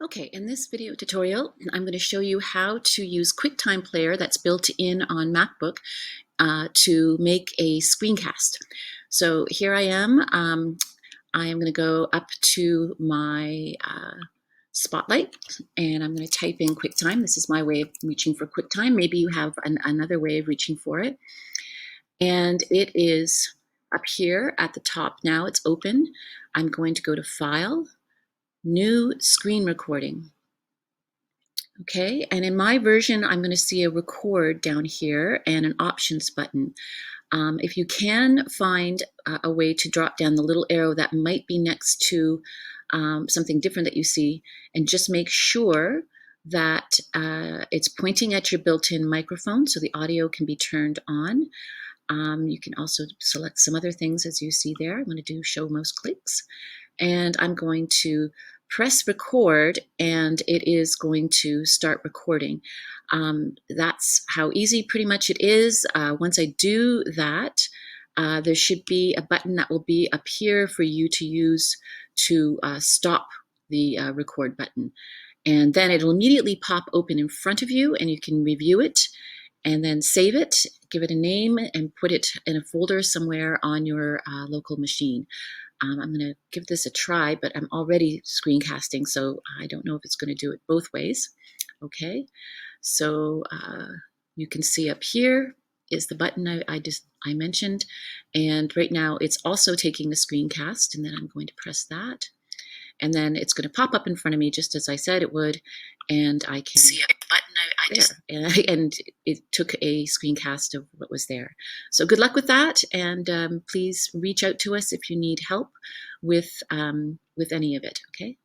Okay, in this video tutorial, I'm going to show you how to use QuickTime Player that's built in on MacBook to make a screencast. So here I am. I am going to go up to my Spotlight and I'm going to type in QuickTime. This is my way of reaching for QuickTime. Maybe you have another way of reaching for it. And it is up here at the top now. It's open. I'm going to go to File, New Screen Recording. Okay, and in my version, I'm going to see a record down here and an options button. If you can find a way to drop down the little arrow that might be next to something different that you see, and just make sure that it's pointing at your built-in microphone so the audio can be turned on. You can also select some other things as you see there. I'm going to do show most clicks, and I'm going to press record and it is going to start recording. That's how easy pretty much it is. Once I do that, there should be a button that will be up here for you to use to stop the record button. And then it'll immediately pop open in front of you and you can review it and then save it, give it a name, and put it in a folder somewhere on your local machine. I'm going to give this a try, but I'm already screencasting, so I don't know if it's going to do it both ways. Okay, so you can see up here is the button I mentioned, and right now it's also taking a screencast, and then I'm going to press that, and then it's going to pop up in front of me just as I said it would, and I can see a button and it took a screencast of what was there. So good luck with that, and please reach out to us if you need help with any of it. Okay.